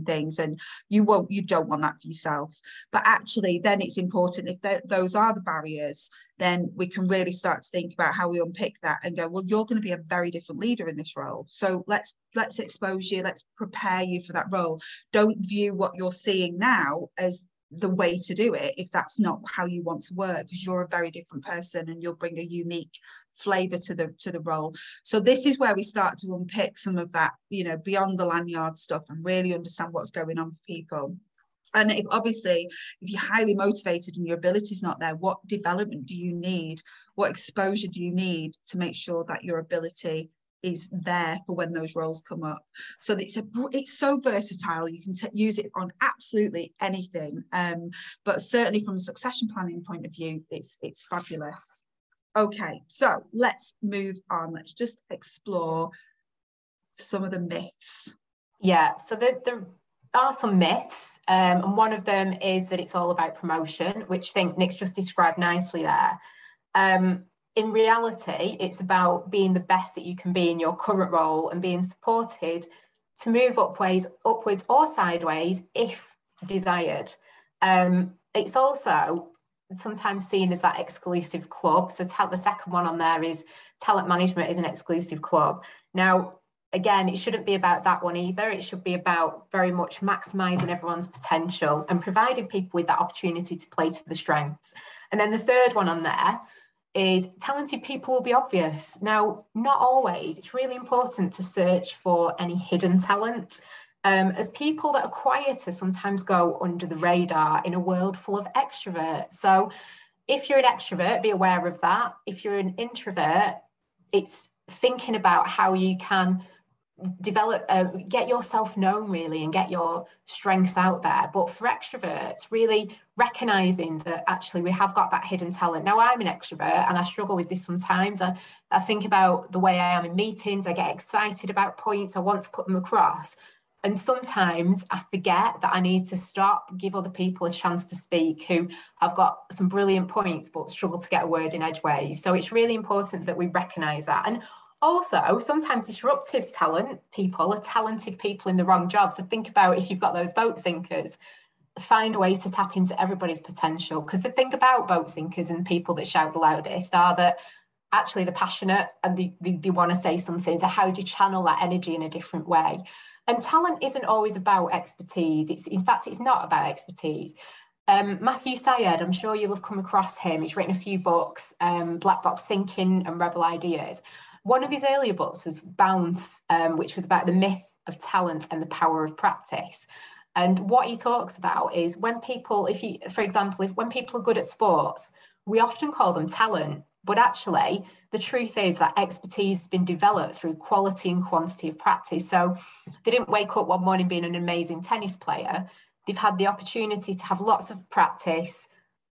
things, and you don't want that for yourself. But actually then it's important, if those are the barriers, then we can really start to think about how we unpick that and go, well, you're going to be a very different leader in this role, so let's expose you, let's prepare you for that role. Don't view what you're seeing now as the way to do it if that's not how you want to work, because you're a very different person and you'll bring a unique flavor to the role. So this is where we start to unpick some of that, you know, beyond the lanyard stuff, and really understand what's going on for people. And if you're highly motivated and your ability is not there, what development do you need? What exposure do you need to make sure that your ability is there for when those roles come up? So it's so versatile. You can use it on absolutely anything, but certainly from a succession planning point of view, it's fabulous. Okay, so let's move on. Let's just explore some of the myths. Yeah, so there are some myths, and one of them is that it's all about promotion, which I think Nick's just described nicely there. In reality, it's about being the best that you can be in your current role and being supported to move upwards or sideways if desired. It's also sometimes seen as that exclusive club. So the second one on there is talent management is an exclusive club. Now, again, it shouldn't be about that one either. It should be about very much maximising everyone's potential and providing people with that opportunity to play to the strengths. And then the third one on there is talented people will be obvious. Now, not always. It's really important to search for any hidden talent, as people that are quieter sometimes go under the radar in a world full of extroverts. So if you're an extrovert, be aware of that. If you're an introvert, it's thinking about how you can develop, get yourself known really, and get your strengths out there. But for extroverts, really recognizing that actually we have got that hidden talent. Now, I'm an extrovert and I struggle with this sometimes. I think about the way I am in meetings. I get excited about points. I want to put them across. And sometimes I forget that I need to stop, give other people a chance to speak who have got some brilliant points but struggle to get a word in edgeways. So it's really important that we recognise that. And also, sometimes disruptive talent people are talented people in the wrong jobs. So think about if you've got those boat sinkers, find ways to tap into everybody's potential. Because the thing about boat sinkers and people that shout the loudest are that actually they're passionate and they want to say something. So how do you channel that energy in a different way? And talent isn't always about expertise. In fact, it's not about expertise. Matthew Syed, I'm sure you'll have come across him. He's written a few books, Black Box Thinking and Rebel Ideas. One of his earlier books was Bounce, which was about the myth of talent and the power of practice. And what he talks about is when people, when people are good at sports, we often call them talent. But actually, the truth is that expertise has been developed through quality and quantity of practice. So they didn't wake up one morning being an amazing tennis player. They've had the opportunity to have lots of practice,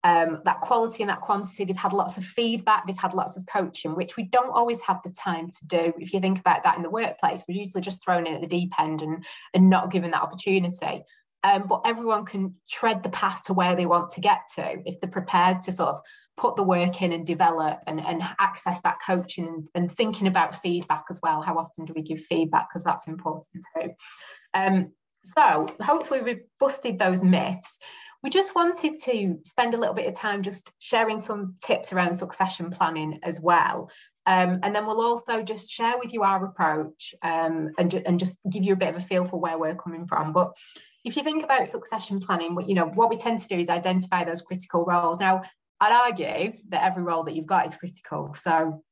that quality and that quantity. They've had lots of feedback. They've had lots of coaching, which we don't always have the time to do. If you think about that in the workplace, we're usually just thrown in at the deep end and not given that opportunity. But everyone can tread the path to where they want to get to if they're prepared to sort of put the work in and develop and access that coaching and thinking about feedback as well. How often do we give feedback? Because that's important too. So hopefully we've busted those myths. We just wanted to spend a little bit of time just sharing some tips around succession planning as well. And then we'll also just share with you our approach and just give you a bit of a feel for where we're coming from. But if you think about succession planning, what we tend to do is identify those critical roles. Now, I'd argue that every role that you've got is critical. So,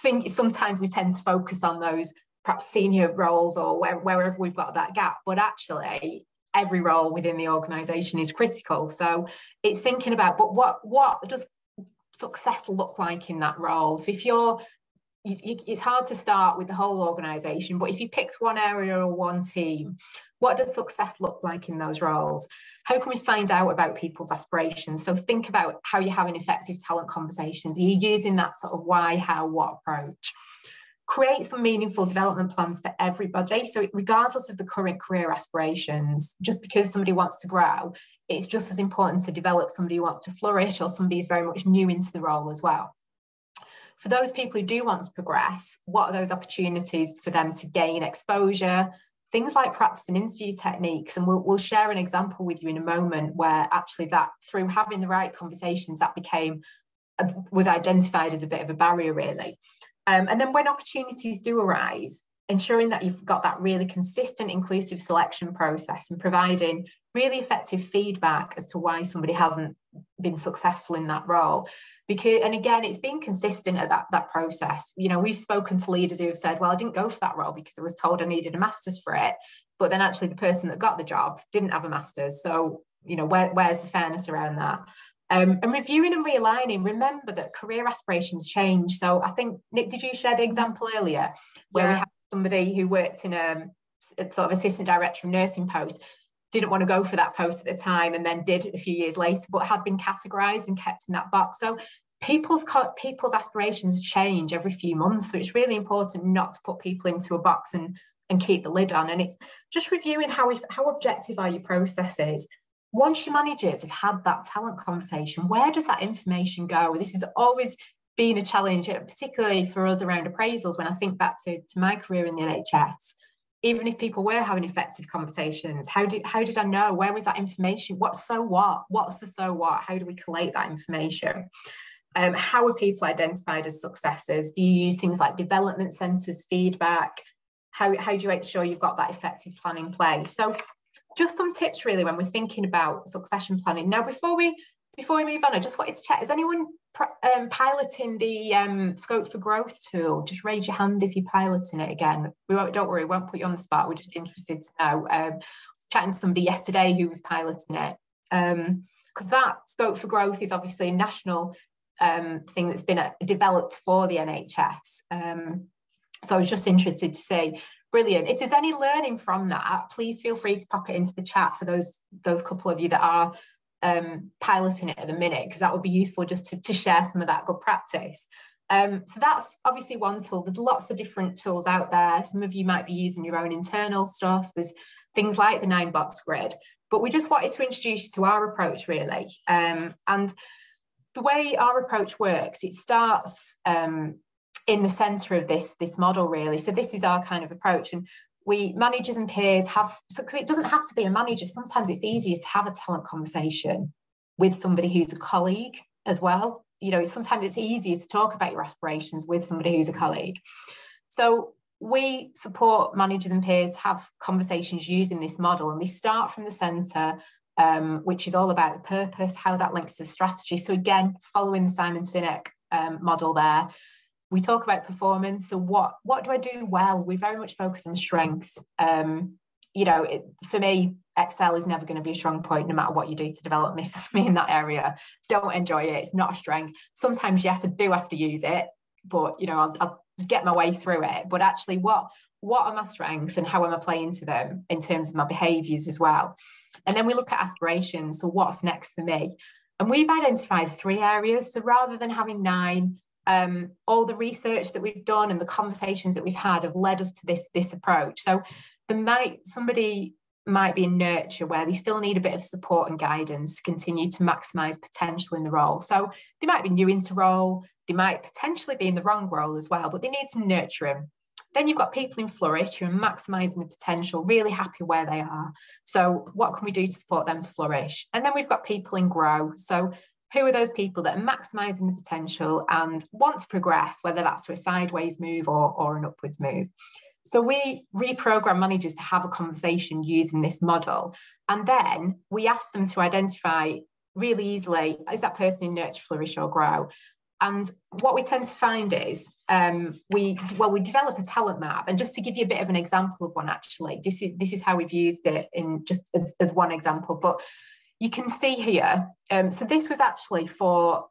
think sometimes we tend to focus on those perhaps senior roles or wherever we've got that gap, but actually every role within the organisation is critical. So it's thinking about, but what does success look like in that role? So if it's hard to start with the whole organisation, but if you picked one area or one team, what does success look like in those roles? How can we find out about people's aspirations? So think about how you're having effective talent conversations. Are you using that sort of why, how, what approach? Create some meaningful development plans for everybody. So regardless of the current career aspirations, just because somebody wants to grow, it's just as important to develop somebody who wants to flourish or somebody who's very much new into the role as well. for those people who do want to progress, what are those opportunities for them to gain exposure? Things like practicing interview techniques, and we'll share an example with you in a moment where actually that through having the right conversations that was identified as a bit of a barrier really. And then when opportunities do arise, ensuring that you've got that really consistent, inclusive selection process and providing really effective feedback as to why somebody hasn't been successful in that role. Because, and again, it's been consistent at that process. You know, we've spoken to leaders who have said, well, I didn't go for that role because I was told I needed a master's for it. But then actually the person that got the job didn't have a master's. So, you know, where's the fairness around that? And reviewing and realigning, remember that career aspirations change. So I think, Nick, did you share the example earlier where we had somebody who worked in a sort of assistant director of nursing post, didn't want to go for that post at the time and then did a few years later, but had been categorized and kept in that box. So people's aspirations change every few months. So it's really important not to put people into a box and keep the lid on. And it's just reviewing how objective are your processes. Once your managers have had that talent conversation, where does that information go? This has always been a challenge, particularly for us around appraisals. When I think back to my career in the NHS, even if people were having effective conversations, how did I know? Where was that information? What's the so what? How do we collate that information? How are people identified as successes? Do you use things like development centres, feedback? How do you make sure you've got that effective plan in place? So just some tips really when we're thinking about succession planning. Now, before we move on, I just wanted to check, is anyone piloting the Scope for Growth tool? Just raise your hand if you're piloting it again. Don't worry, we won't put you on the spot. We're just interested to know. Chatting to somebody yesterday who was piloting it. Because that Scope for Growth is obviously a national thing that's been developed for the NHS. So I was just interested to see. Brilliant. If there's any learning from that, please feel free to pop it into the chat for those couple of you that are piloting it at the minute, because that would be useful just to share some of that good practice. So that's obviously one tool. There's lots of different tools out there. Some of you might be using your own internal stuff. There's things like the 9-box grid, but we just wanted to introduce you to our approach really. And the way our approach works, it starts in the centre of this model really. So this is our kind of approach, and we managers and peers have, because it doesn't have to be a manager, sometimes it's easier to have a talent conversation with somebody who's a colleague as well. You know, sometimes it's easier to talk about your aspirations with somebody who's a colleague. So we support managers and peers have conversations using this model, and they start from the centre, which is all about the purpose, how that links to the strategy. So again, following the Simon Sinek model there, we talk about performance. So what do I do well? We very much focus on strengths. You know, for me, Excel is never going to be a strong point, no matter what you do to develop me in that area. Don't enjoy it. It's not a strength. Sometimes, yes, I do have to use it, but, you know, I'll get my way through it. But actually, what are my strengths and how am I playing to them in terms of my behaviours as well? And then we look at aspirations. So what's next for me? And we've identified 3 areas. So rather than having 9, all the research that we've done and the conversations that we've had have led us to this approach. So somebody might be in nurture where they still need a bit of support and guidance to continue to maximise potential in the role. So they might be new into role, they might potentially be in the wrong role as well, but they need some nurturing. Then you've got people in flourish who are maximising the potential, really happy where they are. So what can we do to support them to flourish? And then we've got people in grow. So who are those people that are maximising the potential and want to progress, whether that's to a sideways move or an upwards move? So we reprogram managers to have a conversation using this model. And then we ask them to identify really easily, is that person in nurture, flourish or grow? And what we tend to find is we develop a talent map. And just to give you a bit of an example of one, actually, this is how we've used it in just as one example. But you can see here, so this was actually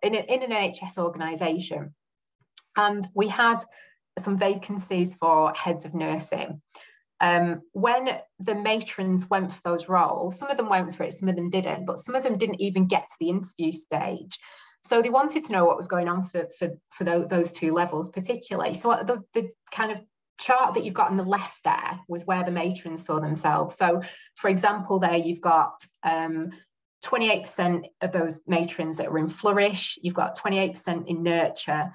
in an NHS organisation. And we had some vacancies for heads of nursing. When the matrons went for those roles, some of them went for it, some of them didn't, but some of them didn't even get to the interview stage. So they wanted to know what was going on for those 2 levels particularly. So the kind of chart that you've got on the left there was where the matrons saw themselves. So for example, there you've got 28% of those matrons that were in flourish, you've got 28% in nurture,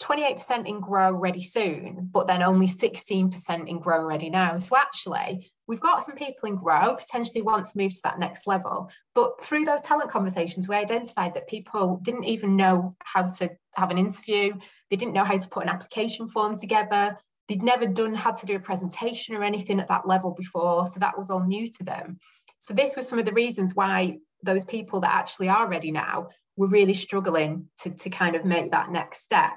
28% in Grow Ready Soon, but then only 16% in Grow Ready Now. So actually, we've got some people in Grow potentially want to move to that next level. But through those talent conversations, we identified that people didn't even know how to have an interview. They didn't know how to put an application form together. They'd never had to do a presentation or anything at that level before. So that was all new to them. So this was some of the reasons why those people that actually are ready now were really struggling to kind of make that next step.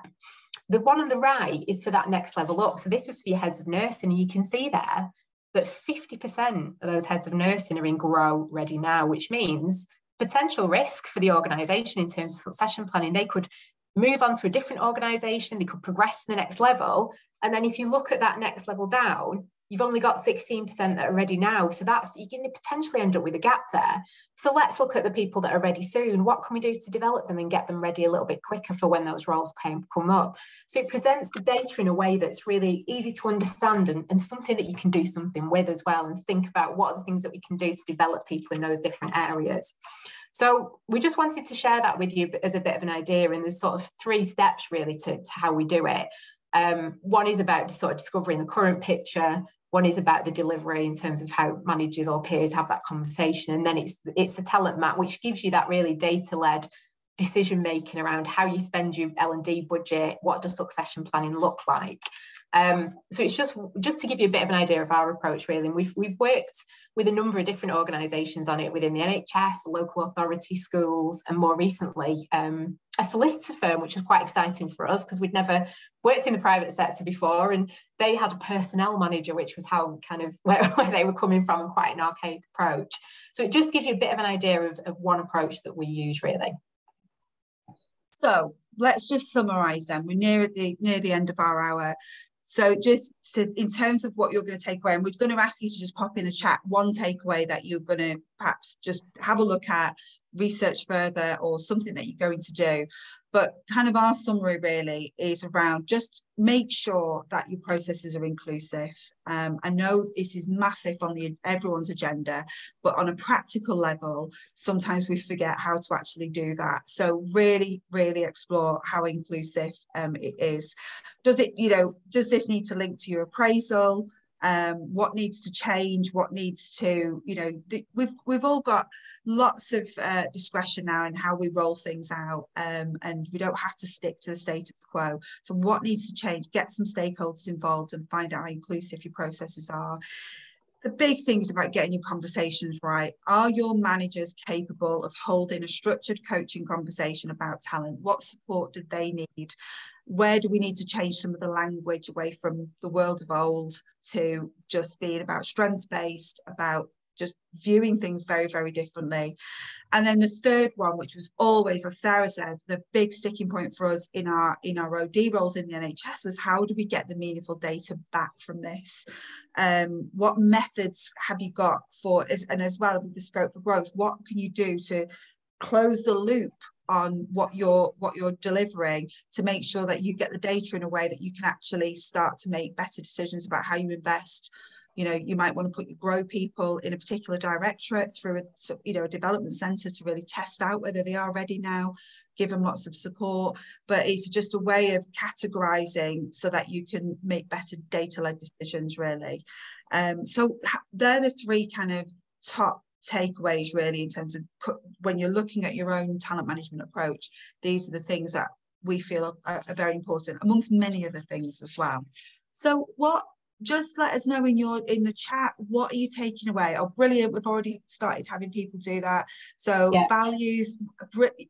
The one on the right is for that next level up. So this was for your heads of nursing. And you can see there that 50% of those heads of nursing are in Grow Ready Now, which means potential risk for the organisation in terms of succession planning. They could move on to a different organisation, they could progress to the next level. And then if you look at that next level down, you've only got 16% that are ready now. So that's, you're going to potentially end up with a gap there. So let's look at the people that are ready soon. What can we do to develop them and get them ready a little bit quicker for when those roles come up? So it presents the data in a way that's really easy to understand and something that you can do something with as well, and think about what are the things that we can do to develop people in those different areas. So we just wanted to share that with you as a bit of an idea, and there's sort of 3 steps really to how we do it. One is about sort of discovering the current picture. One is about the delivery in terms of how managers or peers have that conversation. And then it's the talent map, which gives you that really data-led decision making around how you spend your L&D budget, what does succession planning look like. So it's just to give you a bit of an idea of our approach, really. And we've worked with a number of different organisations on it within the NHS, local authority, schools, and more recently a solicitor firm, which is quite exciting for us because we'd never worked in the private sector before, and they had a personnel manager, which was how kind of where they were coming from, and quite an archaic approach. So it just gives you a bit of an idea of one approach that we use, really. So let's just summarise then. We're near the end of our hour. So just in terms of what you're going to take away, and we're going to ask you to just pop in the chat one takeaway that you're going to perhaps just have a look at, research further, or something that you're going to do. But kind of our summary really is around just make sure that your processes are inclusive. I know this is massive on everyone's agenda, but on a practical level, sometimes we forget how to actually do that. So really, really explore how inclusive it is. Does this need to link to your appraisal? What needs to change? What needs to, we've all got lots of discretion now in how we roll things out, and we don't have to stick to the status quo. So what needs to change? Get some stakeholders involved and find out how inclusive your processes are. The big things about getting your conversations right. Are your managers capable of holding a structured coaching conversation about talent? What support do they need? Where do we need to change some of the language away from the world of old to just being about strengths-based, about just viewing things very, very differently? And then the third one, which was always, as Sarah said, the big sticking point for us in our OD roles in the NHS was, how do we get the meaningful data back from this? What methods have you got for, and as well with the scope for growth, what can you do to close the loop on what you're delivering to make sure that you get the data in a way that you can actually start to make better decisions about how you invest? You might want to put your grow people in a particular directorate through a development centre to really test out whether they are ready now, give them lots of support. But it's just a way of categorising so that you can make better data-led decisions, really. So they're the 3 kind of top takeaways, really, in terms of when you're looking at your own talent management approach. These are the things that we feel are very important, amongst many other things as well. So just let us know in the chat, what are you taking away? Oh, brilliant. We've already started having people do that. So yeah. Values,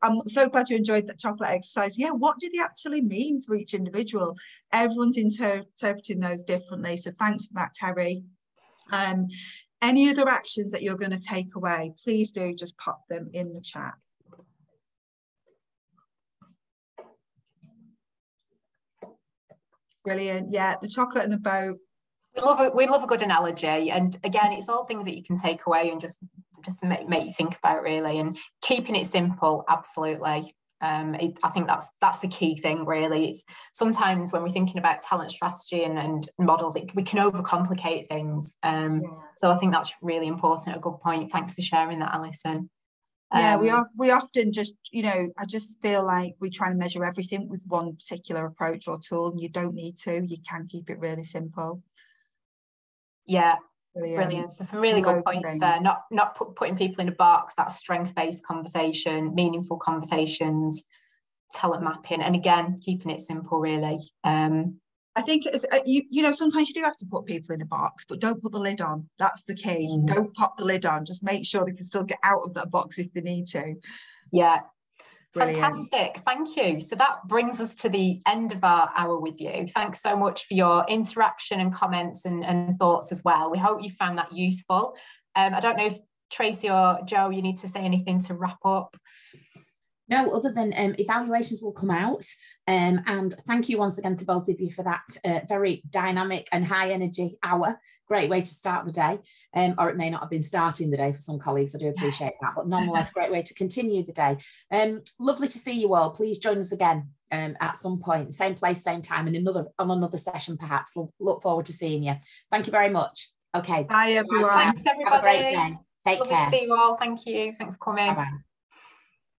I'm so glad you enjoyed that chocolate exercise. Yeah, what do they actually mean for each individual? Everyone's interpreting those differently. So thanks for that, Terry. Any other actions that you're going to take away, please do just pop them in the chat. Brilliant. Yeah, the chocolate and the boat. We love a good analogy, and again, it's all things that you can take away and just make you think about, really, and keeping it simple. Absolutely. I think that's the key thing, really. It's sometimes when we're thinking about talent strategy and models, we can overcomplicate things. So I think that's really important. A good point. Thanks for sharing that, Alison. Yeah, we often just, you know, I just feel like we try and measure everything with one particular approach or tool, and you don't need to. You can keep it really simple. Yeah, brilliant. So some really good points there. Not putting people in a box. That strength-based conversation, meaningful conversations, talent mapping, and again, keeping it simple, really. I think it's, you know, sometimes you do have to put people in a box, but don't put the lid on. That's the key. Don't pop the lid on. Just make sure they can still get out of that box if they need to. Yeah. Brilliant. Fantastic. Thank you. So that brings us to the end of our hour with you. Thanks so much for your interaction and comments and thoughts as well. We hope you found that useful. I don't know if Tracy or Joe, you need to say anything to wrap up. No, other than evaluations will come out. And thank you once again to both of you for that very dynamic and high energy hour. Great way to start the day. Or it may not have been starting the day for some colleagues. I do appreciate that. But nonetheless, great way to continue the day. Lovely to see you all. Please join us again at some point. Same place, same time, and on another session perhaps. Look forward to seeing you. Thank you very much. Okay. Bye, everyone. Thanks, everybody. Have a great day. Take care. Lovely to see you all. Thank you. Thanks for coming. Bye-bye.